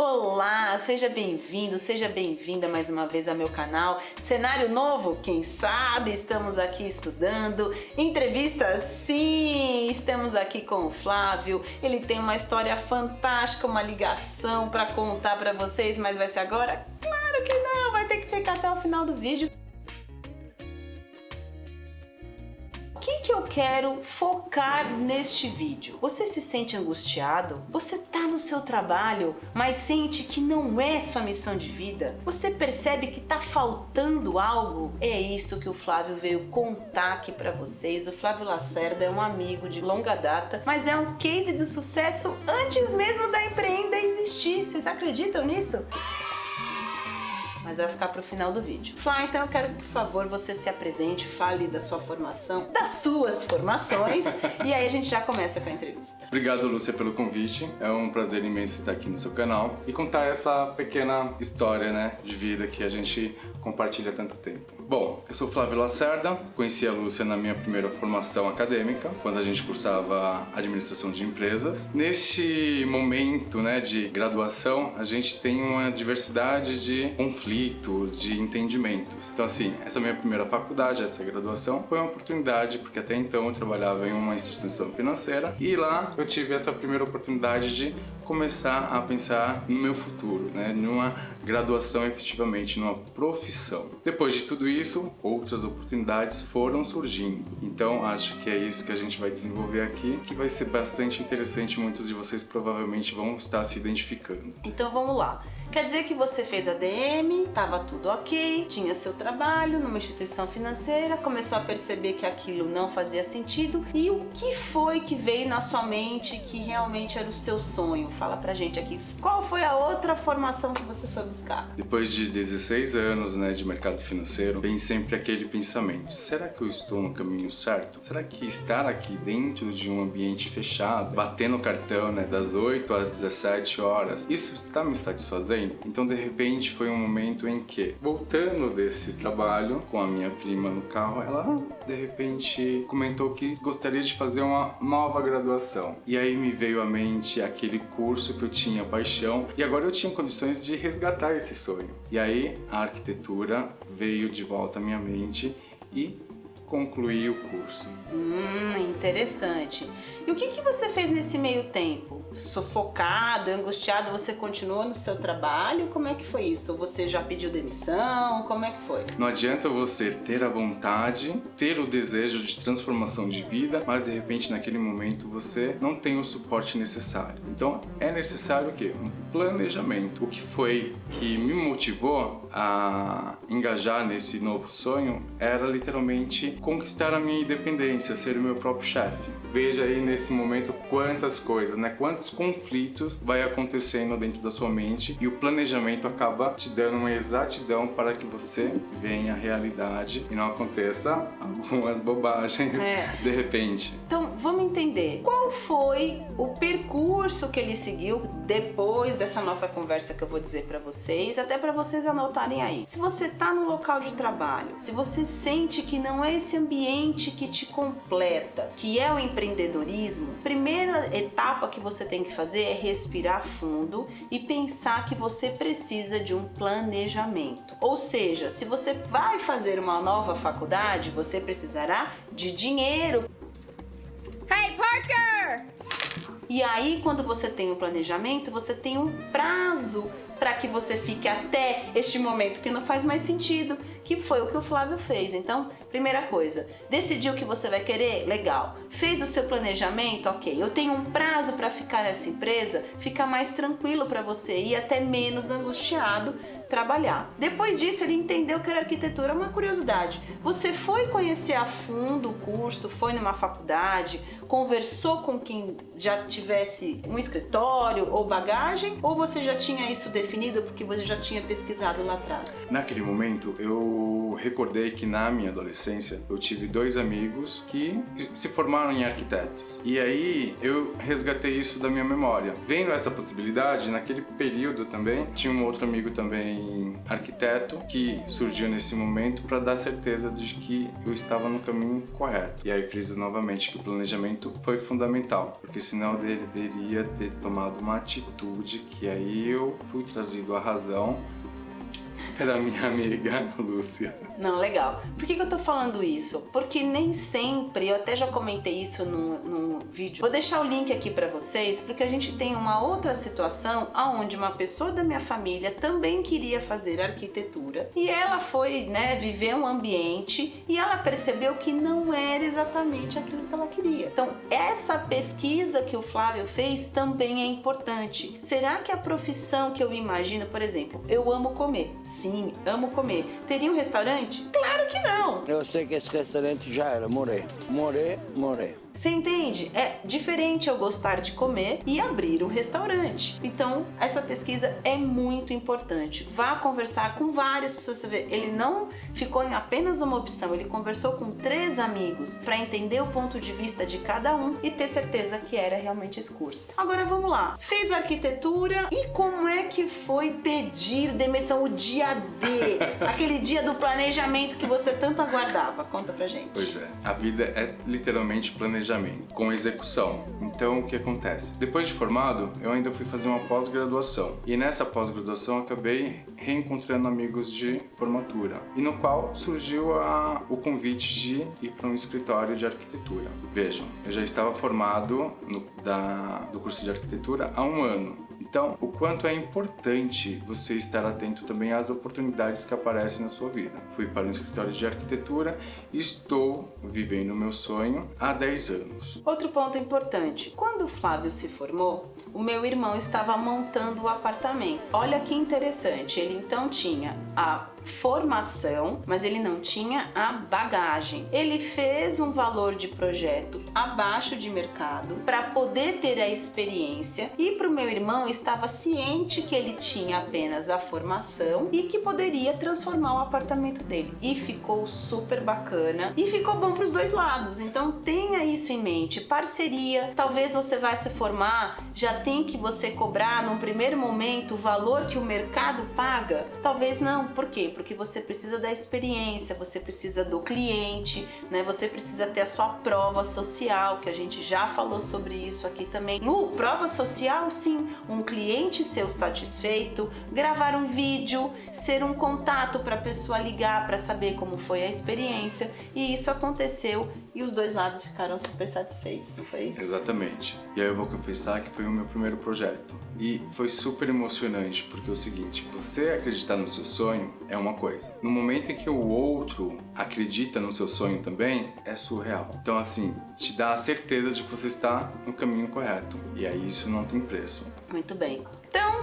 Olá, seja bem-vindo, seja bem-vinda mais uma vez ao meu canal. Cenário novo? Quem sabe? Estamos aqui estudando. Entrevistas? Sim! Estamos aqui com o Flávio. Ele tem uma história fantástica, uma ligação para contar para vocês, mas vai ser agora? Claro que não! Vai ter que ficar até o final do vídeo. O que eu quero focar neste vídeo? Você se sente angustiado? Você tá no seu trabalho, mas sente que não é sua missão de vida? Você percebe que tá faltando algo? É isso que o Flávio veio contar aqui pra vocês. O Flávio Lacerda é um amigo de longa data, mas é um case de sucesso antes mesmo da Empreenda existir. Vocês acreditam nisso? Mas vai ficar para o final do vídeo. Flá, então eu quero que, por favor, você se apresente, fale da sua formação, das suas formações, e aí a gente já começa com a entrevista. Obrigado, Lúcia, pelo convite. É um prazer imenso estar aqui no seu canal e contar essa pequena história, né, de vida que a gente compartilha há tanto tempo. Bom, eu sou Flávio Lacerda, conheci a Lúcia na minha primeira formação acadêmica, quando a gente cursava administração de empresas. Neste momento, né, de graduação, a gente tem uma diversidade de conflitos, de entendimentos. Então, assim, essa minha primeira faculdade, essa graduação, foi uma oportunidade, porque até então eu trabalhava em uma instituição financeira e lá eu tive essa primeira oportunidade de começar a pensar no meu futuro, né, numa graduação efetivamente, numa profissão. Depois de tudo isso, outras oportunidades foram surgindo. Então, acho que é isso que a gente vai desenvolver aqui, que vai ser bastante interessante. Muitos de vocês provavelmente vão estar se identificando. Então, vamos lá. Quer dizer que você fez ADM, estava tudo ok, tinha seu trabalho numa instituição financeira, começou a perceber que aquilo não fazia sentido. E o que foi que veio na sua mente que realmente era o seu sonho? Fala pra gente aqui, qual foi a outra formação que você foi buscar? Depois de 16 anos, né, de mercado financeiro, vem sempre aquele pensamento: será que eu estou no caminho certo? Será que estar aqui dentro de um ambiente fechado, batendo cartão, né, das 8 às 17 horas, isso está me satisfazendo? Então, de repente, foi um momento em que, voltando desse trabalho com a minha prima no carro, ela, de repente, comentou que gostaria de fazer uma nova graduação. E aí me veio à mente aquele curso que eu tinha paixão e agora eu tinha condições de resgatar esse sonho. E aí, a arquitetura veio de volta à minha mente e concluí o curso. Interessante. E o que você fez nesse meio tempo? Sufocado, angustiado, você continuou no seu trabalho? Como é que foi isso? Ou você já pediu demissão? Como é que foi? Não adianta você ter a vontade, ter o desejo de transformação de vida, mas de repente naquele momento você não tem o suporte necessário. Então é necessário o quê? Um planejamento. O que foi que me motivou a engajar nesse novo sonho era literalmente conquistar a minha independência, ser o meu próprio chefe. Veja aí nesse momento quantas coisas, né? Quantos conflitos vai acontecendo dentro da sua mente e o planejamento acaba te dando uma exatidão para que você venha à realidade e não aconteça algumas bobagens de repente. Então vamos entender, qual foi o percurso que ele seguiu depois dessa nossa conversa que eu vou dizer para vocês, até para vocês anotarem aí. Se você tá no local de trabalho, se você sente que não é esse ambiente que te completa, que é o empreendedorismo, a primeira etapa que você tem que fazer é respirar fundo e pensar que você precisa de um planejamento. Ou seja, se você vai fazer uma nova faculdade, você precisará de dinheiro. Hey, Parker! E aí, quando você tem um planejamento, você tem um prazo para que você fique até este momento que não faz mais sentido, que foi o que o Flávio fez. Então, primeira coisa, decidiu o que você vai querer? Legal. Fez o seu planejamento? Ok. Eu tenho um prazo para ficar nessa empresa? Fica mais tranquilo para você ir até menos angustiado trabalhar. Depois disso, ele entendeu que era arquitetura. Uma curiosidade, você foi conhecer a fundo o curso, foi numa faculdade, conversou com quem já tivesse um escritório ou bagagem, ou você já tinha isso definido definido porque você já tinha pesquisado lá atrás? Naquele momento, eu recordei que na minha adolescência eu tive 2 amigos que se formaram em arquitetos. E aí eu resgatei isso da minha memória. Vendo essa possibilidade, naquele período também, tinha um outro amigo também arquiteto que surgiu nesse momento para dar certeza de que eu estava no caminho correto. E aí friso novamente que o planejamento foi fundamental, porque senão eu deveria ter tomado uma atitude que aí eu fui trazido à razão pela minha amiga Lúcia. Não, legal. Por que eu tô falando isso? Porque nem sempre, eu até já comentei isso num vídeo, vou deixar o link aqui pra vocês, porque a gente tem uma outra situação onde uma pessoa da minha família também queria fazer arquitetura e ela foi, né, viver um ambiente e ela percebeu que não era exatamente aquilo que ela queria. Então, essa pesquisa que o Flávio fez também é importante. Será que a profissão que eu imagino, por exemplo, eu amo comer. Sim, amo comer. Teria um restaurante? Claro que não! Eu sei que esse restaurante já era, morei. Você entende? É diferente eu gostar de comer e abrir um restaurante. Então, essa pesquisa é muito importante. Vá conversar com várias pessoas. Você vê, ele não ficou em apenas uma opção, ele conversou com 3 amigos para entender o ponto de vista de cada um e ter certeza que era realmente esse curso. Agora vamos lá. Fez arquitetura e como é que foi pedir demissão, o dia D? Aquele dia do planejamento que você tanto aguardava. Conta pra gente. Pois é, a vida é literalmente planejamento, com execução. Então, o que acontece? Depois de formado, eu ainda fui fazer uma pós-graduação. E nessa pós-graduação, eu acabei reencontrando amigos de formatura. E no qual surgiu o convite de ir para um escritório de arquitetura. Vejam, eu já estava formado do curso de arquitetura há 1 ano. Então, o quanto é importante você estar atento também às oportunidades que aparecem na sua vida. Fui para um escritório de arquitetura e estou vivendo o meu sonho há 10 anos. Outro ponto importante, quando o Flávio se formou, o meu irmão estava montando o apartamento. Olha que interessante, ele então tinha a formação, mas ele não tinha a bagagem. Ele fez um valor de projeto abaixo de mercado para poder ter a experiência e para o meu irmão estava ciente que ele tinha apenas a formação e que poderia transformar o apartamento dele. E ficou super bacana e ficou bom para os 2 lados. Então tenha isso em mente. Parceria, talvez você vai se formar, já tem que você cobrar num primeiro momento o valor que o mercado paga? Talvez não. Por quê? Porque você precisa da experiência, você precisa do cliente, né? Você precisa ter a sua prova social, que a gente já falou sobre isso aqui também. Prova social, sim, um cliente seu satisfeito, gravar um vídeo, ser um contato para a pessoa ligar para saber como foi a experiência, e isso aconteceu e os 2 lados ficaram super satisfeitos, não foi isso? Exatamente. E aí eu vou confessar que foi o meu primeiro projeto. E foi super emocionante, porque é o seguinte, você acreditar no seu sonho é uma coisa. No momento em que o outro acredita no seu sonho também, é surreal. Então assim, te dá a certeza de que você está no caminho correto. E aí isso não tem preço. Muito bem. Então,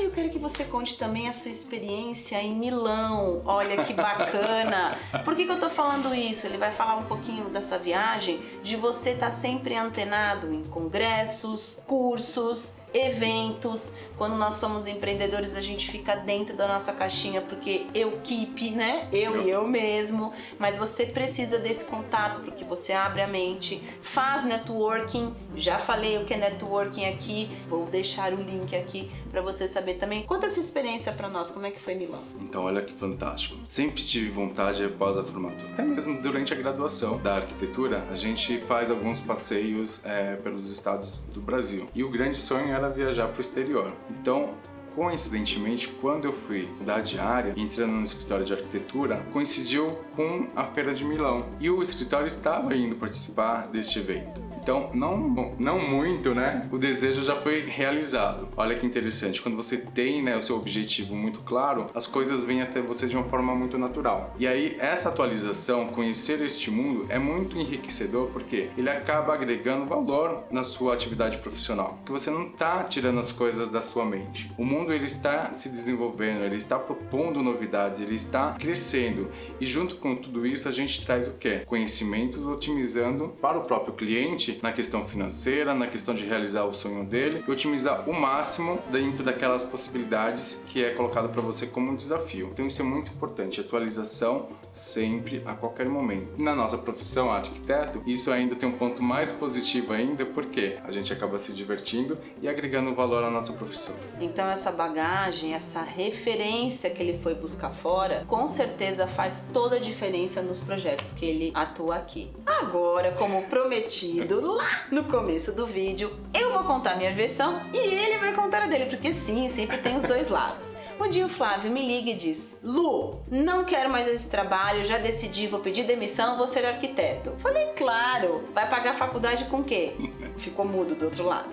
eu quero que você conte também a sua experiência em Milão. Olha que bacana! Por que eu tô falando isso? Ele vai falar um pouquinho dessa viagem, de você estar sempre antenado em congressos, cursos, eventos. Quando nós somos empreendedores, a gente fica dentro da nossa caixinha, porque eu keep, né? Eu e eu mesmo. Mas você precisa desse contato, porque você abre a mente, faz networking. Já falei o que é networking aqui, vou deixar o link aqui para você saber também. Conta essa experiência para nós, como é que foi Milão? Então olha que fantástico. Sempre tive vontade após a formatura. Até mesmo durante a graduação da arquitetura, a gente faz alguns passeios pelos estados do Brasil. E o grande sonho era viajar para o exterior. Então, coincidentemente, quando eu fui mudar de área, entrando no escritório de arquitetura, coincidiu com a Feira de Milão. E o escritório estava indo participar deste evento. Então, não muito, né? O desejo já foi realizado. Olha que interessante, quando você tem, né, o seu objetivo muito claro, as coisas vêm até você de uma forma muito natural. E aí, essa atualização, conhecer este mundo, é muito enriquecedor, porque ele acaba agregando valor na sua atividade profissional. Porque você não está tirando as coisas da sua mente. O mundo, ele está se desenvolvendo, ele está propondo novidades, ele está crescendo. E junto com tudo isso, a gente traz o quê? Conhecimentos, otimizando para o próprio cliente principalmente na questão financeira, na questão de realizar o sonho dele e otimizar o máximo dentro daquelas possibilidades que é colocado para você como um desafio. Então isso é muito importante, atualização sempre, a qualquer momento. Na nossa profissão, arquiteto, isso ainda tem um ponto mais positivo ainda, porque a gente acaba se divertindo e agregando valor à nossa profissão. Então essa bagagem, essa referência que ele foi buscar fora, com certeza faz toda a diferença nos projetos que ele atua aqui. Agora, como prometido lá no começo do vídeo, eu vou contar minha versão e ele vai contar a dele, porque sim, sempre tem os dois lados. Um dia o Flávio me liga e diz: Lu, não quero mais esse trabalho, já decidi, vou pedir demissão, vou ser arquiteto. Falei, claro, vai pagar faculdade com o quê? Ficou mudo do outro lado.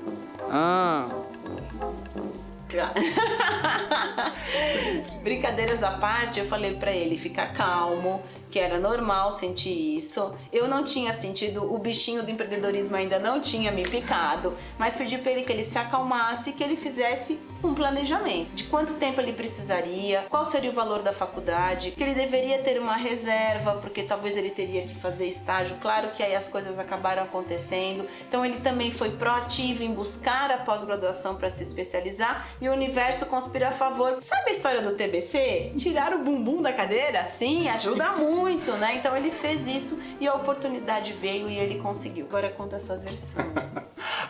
Brincadeiras à parte, eu falei pra ele ficar calmo, que era normal sentir isso. Eu não tinha sentido, o bichinho do empreendedorismo ainda não tinha me picado, mas pedi pra ele que ele se acalmasse e que ele fizesse um planejamento de quanto tempo ele precisaria, qual seria o valor da faculdade, que ele deveria ter uma reserva, porque talvez ele teria que fazer estágio. Claro que aí as coisas acabaram acontecendo, então ele também foi proativo em buscar a pós-graduação para se especializar e o universo conspira a favor. Sabe a história do TBC? Tirar o bumbum da cadeira? Sim, ajuda muito, né? Então ele fez isso e a oportunidade veio e ele conseguiu. Agora conta a sua versão.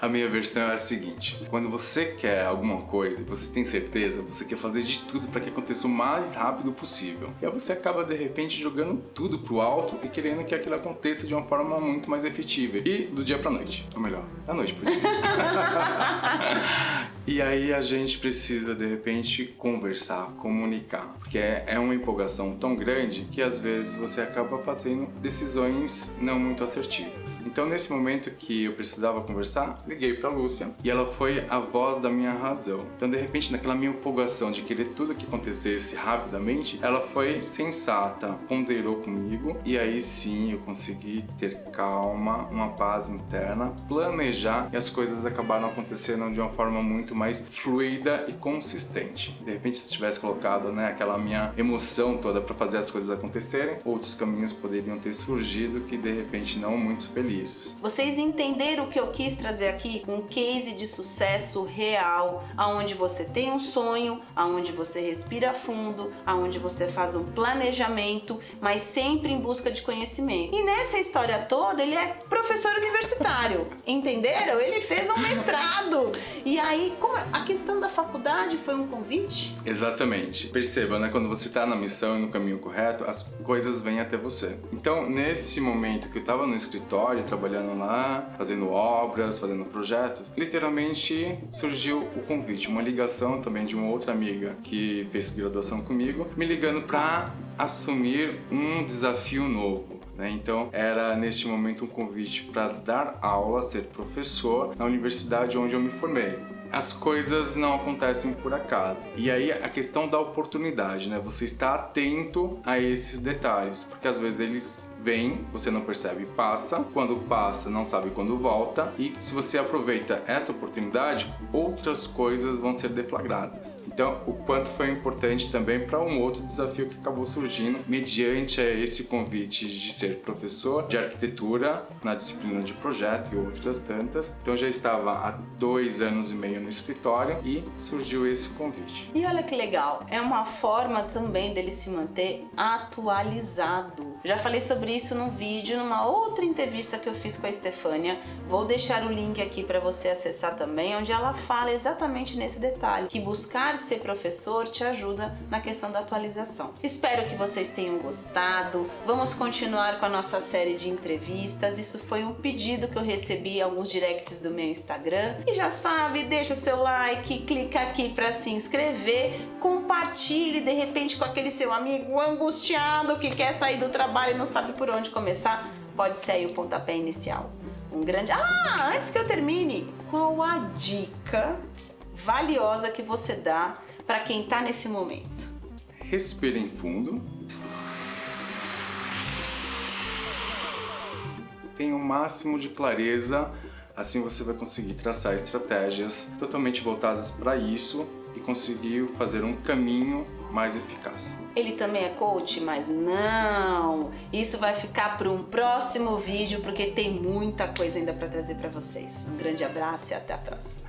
A minha versão é a seguinte: quando você quer alguma coisa, você tem certeza, você quer fazer de tudo para que aconteça o mais rápido possível. E aí você acaba de repente jogando tudo pro alto e querendo que aquilo aconteça de uma forma muito mais efetiva. E do dia pra noite, ou melhor, da noite pro dia. E aí a gente precisa de repente conversar, comunicar, porque é uma empolgação tão grande que às vezes você acaba fazendo decisões não muito assertivas. Então nesse momento que eu precisava conversar, liguei pra Lúcia e ela foi a voz da minha razão. Então de repente naquela minha empolgação de querer tudo que acontecesse rapidamente, ela foi sensata, ponderou comigo e aí sim eu consegui ter calma, uma paz interna, planejar e as coisas acabaram acontecendo de uma forma muito mais fluida e consistente. De repente se eu tivesse colocado, né, aquela minha emoção toda para fazer as coisas acontecerem, outros caminhos poderiam ter surgido que de repente não muito felizes. Vocês entenderam o que eu quis trazer aqui? Um case de sucesso real, aonde você tem um sonho, aonde você respira fundo, aonde você faz um planejamento, mas sempre em busca de conhecimento. E nessa história toda, ele é professor universitário, entenderam? Ele fez um mestrado. E aí, como a questão da faculdade foi um convite? Exatamente. Perceba, né? Quando você está na missão e no caminho correto, as coisas vêm até você. Então, nesse momento que eu estava no escritório, trabalhando lá, fazendo obras, fazendo projetos, literalmente surgiu o convite, uma ligação também de uma outra amiga que fez graduação comigo, me ligando para assumir um desafio novo. Então era neste momento um convite para dar aula, ser professor na universidade onde eu me formei. As coisas não acontecem por acaso. E aí a questão da oportunidade, né? Você está atento a esses detalhes, porque às vezes eles vêm, você não percebe e passa. Quando passa, não sabe quando volta. E se você aproveita essa oportunidade, outras coisas vão ser deflagradas. Então, o quanto foi importante também para um outro desafio que acabou surgindo mediante esse convite de ser professor de arquitetura na disciplina de projeto e outras tantas. Então, já estava há 2 anos e meio no escritório e surgiu esse convite. E olha que legal, é uma forma também dele se manter atualizado. Já falei sobre isso num vídeo, numa outra entrevista que eu fiz com a Estefânia. Vou deixar o link aqui para você acessar também, onde ela fala exatamente nesse detalhe, que buscar ser professor te ajuda na questão da atualização. Espero que vocês tenham gostado. Vamos continuar com a nossa série de entrevistas. Isso foi um pedido que eu recebi em alguns directs do meu Instagram. E já sabe, deixa seu like, clica aqui para se inscrever, compartilhe de repente com aquele seu amigo angustiado que quer sair do trabalho e não sabe por onde começar. Pode ser aí o pontapé inicial. Um grande... antes que eu termine, qual a dica valiosa que você dá para quem está nesse momento? Respirem fundo. Tenha o máximo de clareza, assim você vai conseguir traçar estratégias totalmente voltadas para isso e conseguiu fazer um caminho mais eficaz. Ele também é coach, mas não! Isso vai ficar para um próximo vídeo, porque tem muita coisa ainda para trazer para vocês. Um grande abraço e até a próxima.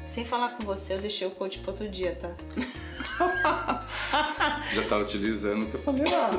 Sem falar com você, eu deixei o coach para outro dia, tá? Já tá utilizando o que eu falei lá.